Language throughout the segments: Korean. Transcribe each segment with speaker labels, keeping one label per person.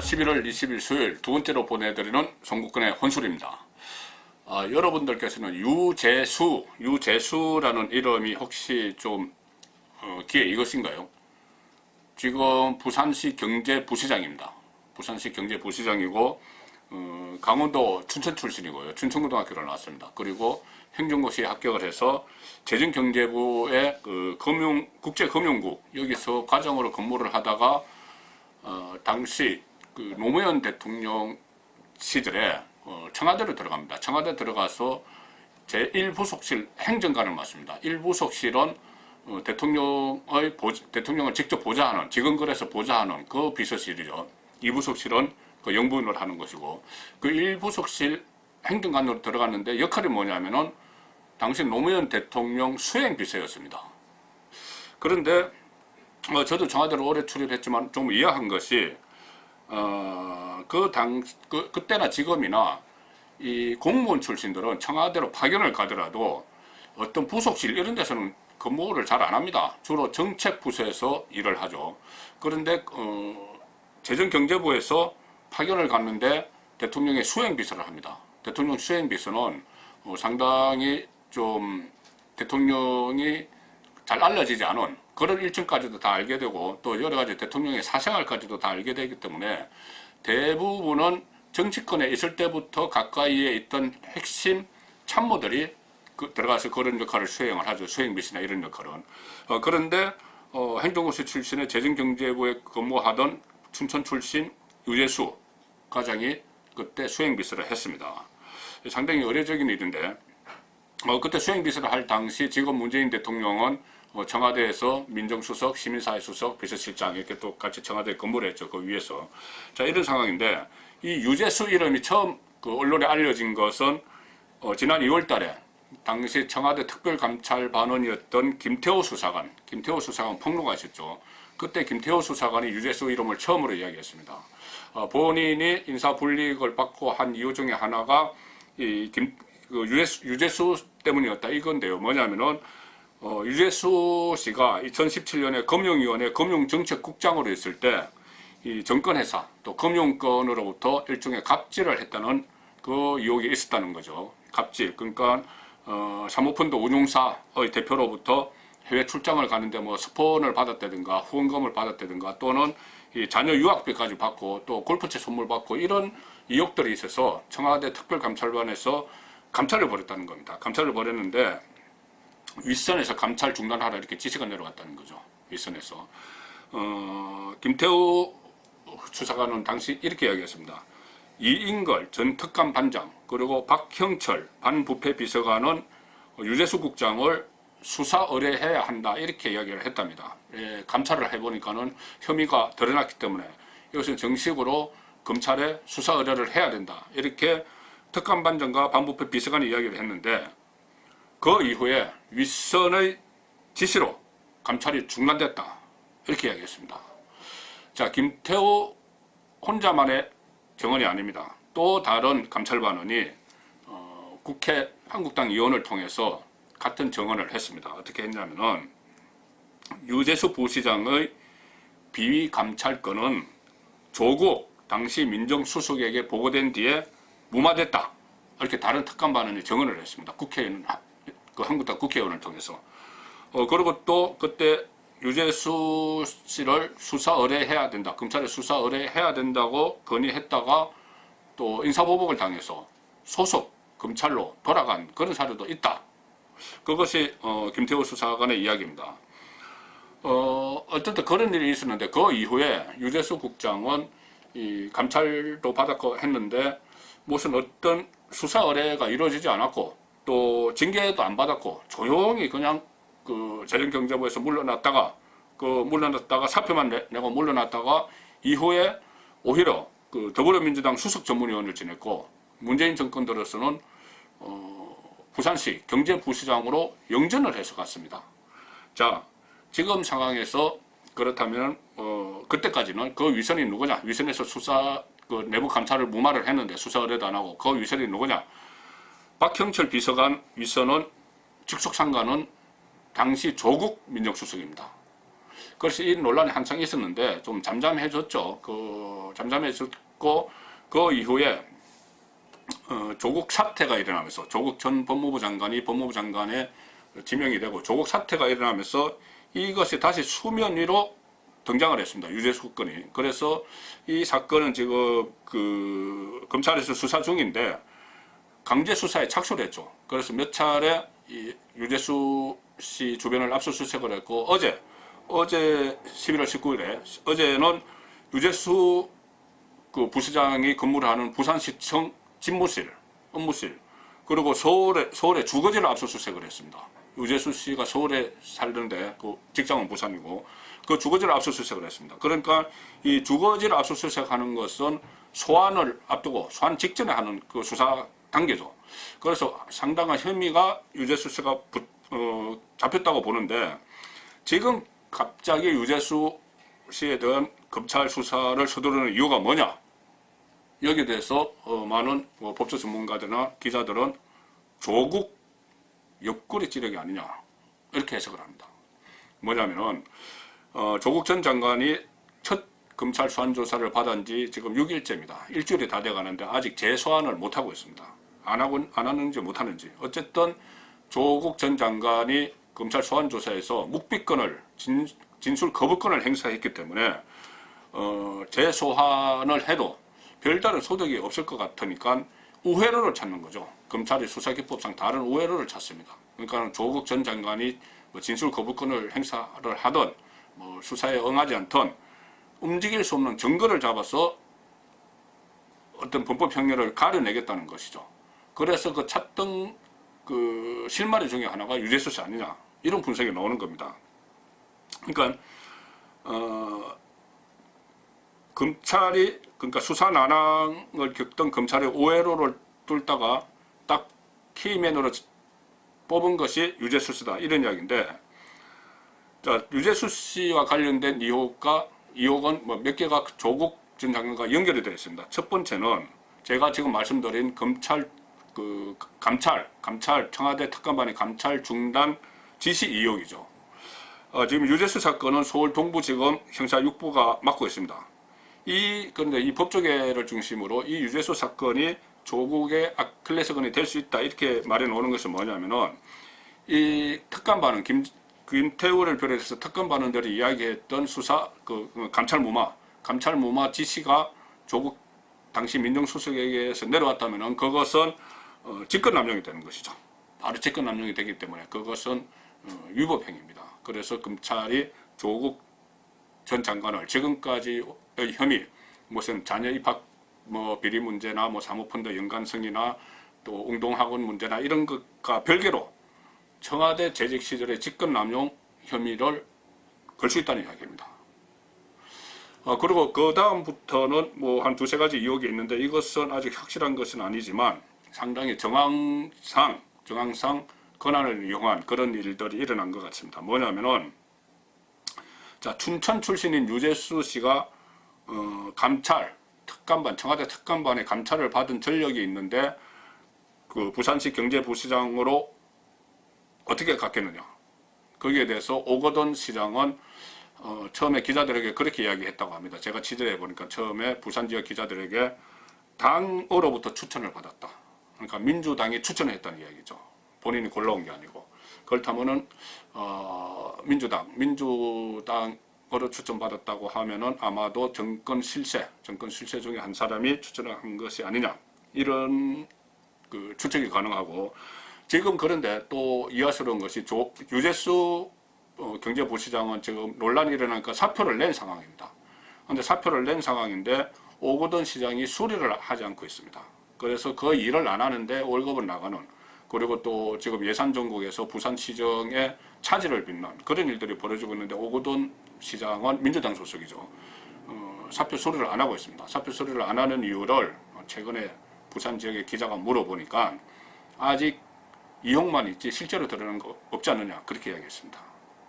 Speaker 1: 11월 20일 수요일 두 번째로 보내드리는 송국근의 혼술입니다. 여러분들께서는 유재수라는 이름이 혹시 좀 귀에 익으신가요? 지금 부산시 경제부시장입니다. 부산시 경제부시장이고 강원도 춘천 출신이고요. 춘천고등학교를 나왔습니다. 그리고 행정고시에 합격을 해서 재정경제부의 국제금융국 여기서 과장으로 근무를 하다가 당시 노무현 대통령 시절에 청와대로 들어갑니다. 청와대 들어가서 제1부속실 행정관을 맡습니다. 1부속실은 대통령을 직접 보좌하는, 직원거래에서 보좌하는 그 비서실이죠. 2부속실은 그 영부인을 하는 것이고, 그 1부속실 행정관으로 들어갔는데 역할이 뭐냐면은 당시 노무현 대통령 수행비서였습니다. 그런데 저도 청와대로 오래 출입했지만 좀 이해한 것이 그때나 지금이나 이 공무원 출신들은 청와대로 파견을 가더라도 어떤 부속실 이런 데서는 근무를 잘 안 합니다. 주로 정책부서에서 일을 하죠. 그런데 재정경제부에서 파견을 갔는데 대통령의 수행비서를 합니다. 대통령 수행비서는 상당히 좀 대통령이 잘 알려지지 않은 그런 일정까지도 다 알게 되고 또 여러 가지 대통령의 사생활까지도 다 알게 되기 때문에 대부분은 정치권에 있을 때부터 가까이에 있던 핵심 참모들이 들어가서 그런 역할을 수행을 하죠. 수행비서나 이런 역할은. 그런데 행정고시 출신의 재정경제부에 근무하던 춘천 출신 유재수 과장이 그때 수행비서를 했습니다. 상당히 의례적인 일인데 그때 수행비서를 할 당시 지금 문재인 대통령은 청와대에서 민정수석, 시민사회수석, 비서실장 이렇게 또 같이 청와대에 근무를 했죠. 그 위에서. 자, 이런 상황인데 이 유재수 이름이 처음 언론에 알려진 것은 지난 2월 달에 당시 청와대 특별감찰반원이었던 김태호 수사관 폭로가셨죠. 그때 김태호 수사관이 유재수 이름을 처음으로 이야기했습니다. 본인이 인사불이익을 받고 한 이유 중에 하나가 유재수 때문이었다 이건데요. 뭐냐면은 유재수 씨가 2017년에 금융위원회 금융정책국장으로 있을 때 이 정권회사 또 금융권으로부터 일종의 갑질을 했다는 그 의혹이 있었다는 거죠. 갑질. 그러니까 사모펀드 운용사의 대표로부터 해외 출장을 가는데 뭐 스폰을 받았다든가 후원금을 받았다든가 또는 이 자녀 유학비까지 받고 또 골프채 선물 받고 이런 의혹들이 있어서 청와대 특별감찰반에서 감찰을 벌였다는 겁니다. 감찰을 벌였는데 윗선에서 감찰 중단하라 이렇게 지시가 내려왔다는 거죠. 윗선에서. 김태우 수사관은 당시 이렇게 이야기했습니다. 이인걸 전 특감반장 그리고 박형철 반부패 비서관은 유재수 국장을 수사 의뢰해야 한다 이렇게 이야기를 했답니다. 감찰을 해보니까는 혐의가 드러났기 때문에 이것은 정식으로 검찰에 수사 의뢰를 해야 된다 이렇게 특감반장과 반부패 비서관이 이야기를 했는데 그 이후에 윗선의 지시로 감찰이 중단됐다 이렇게 이야기했습니다. 자, 김태호 혼자만의 정언이 아닙니다. 또 다른 감찰반원이 국회 한국당 의원을 통해서 같은 정언을 했습니다. 어떻게 했냐면은 유재수 부시장의 비위 감찰권은 조국 당시 민정수석에게 보고된 뒤에 무마됐다. 이렇게 다른 특감반원이 정언을 했습니다. 국회의원, 한국당 국회의원을 통해서. 그리고 또 그때 유재수 씨를 수사 의뢰해야 된다. 검찰에 수사 의뢰해야 된다고 건의했다가 또 인사보복을 당해서 소속 검찰로 돌아간 그런 사례도 있다. 그것이 김태호 수사관의 이야기입니다. 어쨌든 그런 일이 있었는데 그 이후에 유재수 국장은 이 감찰도 받았고 했는데 무슨 어떤 수사 의뢰가 이루어지지 않았고 또 징계도 안 받았고 조용히 그냥 재정경제부에서 물러났다가 사표만 내고 물러났다가 이후에 오히려 더불어민주당 수석 전문위원을 지냈고 문재인 정권 들어서는 부산시 경제부시장으로 영전을 해서 갔습니다. 자, 지금 상황에서 그렇다면 그때까지는 그 위선이 누구냐? 위선에서 내부 감찰을 무마를 했는데 수사 의뢰도 안 하고 그 위선이 누구냐? 박형철 비서관 위선은 직속 상관은 당시 조국 민정수석입니다. 그래서 이 논란이 한창 있었는데 좀 잠잠해졌죠. 잠잠해졌고 그 이후에 조국 사태가 일어나면서 조국 전 법무부 장관이 법무부 장관에 지명이 되고 조국 사태가 일어나면서 이것이 다시 수면 위로 등장을 했습니다. 유재수 건이. 그래서 이 사건은 지금 검찰에서 수사 중인데 강제 수사에 착수를 했죠. 그래서 몇 차례 이 유재수 씨 주변을 압수수색을 했고 어제 11월 19일에 어제는 유재수 부시장이 근무를 하는 부산시청 집무실, 업무실, 그리고 서울의 주거지를 압수수색을 했습니다. 유재수 씨가 서울에 살던데 그 직장은 부산이고 그 주거지를 압수수색을 했습니다. 그러니까 이 주거지를 압수수색하는 것은 소환을 앞두고 소환 직전에 하는 그 수사 단계죠. 그래서 상당한 혐의가 유재수 씨가 잡혔다고 보는데 지금 갑자기 유재수 씨에 대한 검찰 수사를 서두르는 이유가 뭐냐? 여기에 대해서 많은 법조 전문가들이나 기자들은 조국 옆구리 찌르기 아니냐 이렇게 해석을 합니다. 뭐냐면은 조국 전 장관이 첫 검찰 소환 조사를 받은 지 지금 6일째입니다. 일주일이 다 돼가는데 아직 재소환을 못하고 있습니다. 안 하는지 못하는지 어쨌든 조국 전 장관이 검찰 소환 조사에서 묵비권을 진술 거부권을 행사했기 때문에 재소환을 해도 별다른 소득이 없을 것 같으니까 우회로를 찾는 거죠. 검찰이 수사기법상 다른 우회로를 찾습니다. 그러니까 조국 전 장관이 진술 거부권을 행사를 하든 수사에 응하지 않든 움직일 수 없는 증거를 잡아서 어떤 범법 행위를 가려내겠다는 것이죠. 그래서 그 찾던 그 실마리 중에 하나가 유재수 씨 아니냐 이런 분석이 나오는 겁니다. 그러니까 검찰이 그러니까 수사 난항을 겪던 검찰의 오해로를 뚫다가 딱 키맨으로 뽑은 것이 유재수 씨다 이런 이야기인데, 자, 유재수 씨와 관련된 의혹은 몇 개가 조국 전 장관과 연결이 되어 있습니다. 첫 번째는 제가 지금 말씀드린 감찰 청와대 특감반의 감찰 중단 지시 의혹이죠. 지금 유재수 사건은 서울 동부지검 형사 6부가 맡고 있습니다. 그런데 이 법조계를 중심으로 이 유재수 사건이 조국의 아킬레스건이 될 수 있다 이렇게 말해 놓는 것은 뭐냐면은 이 특감반은 김태우를 비롯해서 특감반원들이 이야기했던 수사 감찰 무마 지시가 조국 당시 민정수석에게서 내려왔다면은 그것은 직권남용이 되는 것이죠. 바로 직권남용이 되기 때문에 그것은 위법행위입니다. 그래서 검찰이 조국 전 장관을 지금까지의 혐의, 무슨 자녀 입학 비리 문제나 사모펀드 연관성이나 또 웅동학원 문제나 이런 것과 별개로 청와대 재직 시절의 직권남용 혐의를 걸 수 있다는 이야기입니다. 그리고 그 다음부터는 한 두세 가지 의혹이 있는데 이것은 아직 확실한 것은 아니지만 상당히 정황상 권한을 이용한 그런 일들이 일어난 것 같습니다. 뭐냐면은, 자, 춘천 출신인 유재수 씨가 청와대 특감반의 감찰을 받은 전력이 있는데 그 부산시 경제부시장으로 어떻게 갔겠느냐. 거기에 대해서 오거돈 시장은 처음에 기자들에게 그렇게 이야기했다고 합니다. 제가 취재해 보니까 처음에 부산 지역 기자들에게 당으로부터 추천을 받았다. 그러니까 민주당이 추천을 했다는 이야기죠. 본인이 골라온 게 아니고. 그렇다면은 민주당으로 추천받았다고 하면은 아마도 정권 실세 중에 한 사람이 추천을 한 것이 아니냐 이런 추측이 가능하고, 지금 그런데 또 이하스러운 것이 유재수 경제부시장은 지금 논란이 일어나니까 사표를 낸 상황입니다. 그런데 사표를 낸 상황인데 오거돈 시장이 수리를 하지 않고 있습니다. 그래서 그 일을 안 하는데 월급을 나가는, 그리고 또 지금 예산정국에서 부산시정에 차질을 빚는 그런 일들이 벌어지고 있는데 오거돈 시장은 민주당 소속이죠. 사표 수리를 안 하고 있습니다. 사표 수리를 안 하는 이유를 최근에 부산 지역의 기자가 물어보니까 아직 이용만 있지 실제로 드러난 거 없지 않느냐 그렇게 이야기했습니다.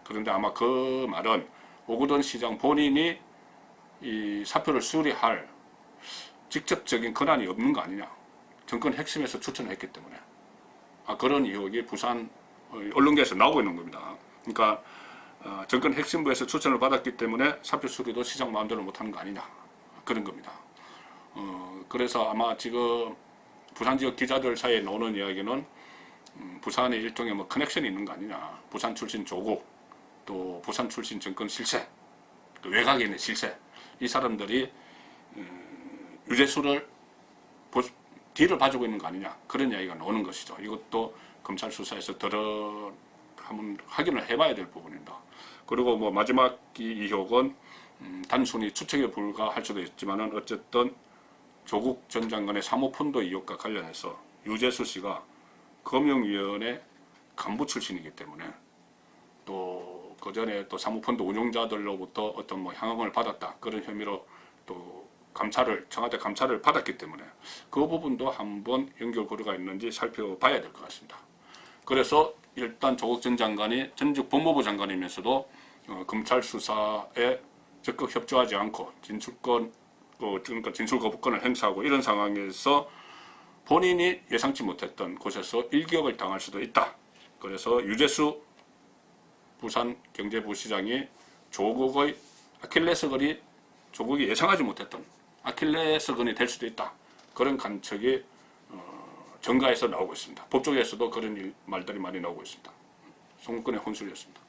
Speaker 1: 그런데 아마 그 말은 오거돈 시장 본인이 이 사표를 수리할 직접적인 권한이 없는 거 아니냐, 정권 핵심에서 추천을 했기 때문에 그런 의혹이 부산 언론계에서 나오고 있는 겁니다. 그러니까 정권 핵심부에서 추천을 받았기 때문에 사표 수리도 시장 마음대로 못하는 거 아니냐, 그런 겁니다. 그래서 아마 지금 부산 지역 기자들 사이에 나오는 이야기는 부산에 일종의 뭐 커넥션이 있는 거 아니냐, 부산 출신 조국, 또 부산 출신 정권 실세, 또 외곽에 있는 실세, 이 사람들이 유재수를 뒤를 봐주고 있는 거 아니냐, 그런 이야기가 나오는 것이죠. 이것도 검찰 수사에서 한번 확인을 해봐야 될 부분입니다. 그리고 뭐 마지막 의혹은 단순히 추측에 불과할 수도 있지만은 어쨌든 조국 전 장관의 사모펀드 의혹과 관련해서 유재수 씨가 금융위원회 간부 출신이기 때문에, 또 그 전에 또 사모펀드 운용자들로부터 어떤 뭐 향응을 받았다, 그런 혐의로 또 청와대 감찰을 받았기 때문에 그 부분도 한번 연결고리가 있는지 살펴봐야 될 것 같습니다. 그래서 일단 조국 전 장관이 전직 법무부 장관이면서도 검찰 수사에 적극 협조하지 않고 그러니까 진술 거부권을 행사하고 이런 상황에서 본인이 예상치 못했던 곳에서 일격을 당할 수도 있다. 그래서 유재수 부산경제부시장이 조국의 아킬레스건이, 조국이 예상하지 못했던 아킬레스건이 될 수도 있다, 그런 관측이 정가에서 나오고 있습니다. 법조계에서도 그런 말들이 많이 나오고 있습니다. 송근의 혼술이었습니다.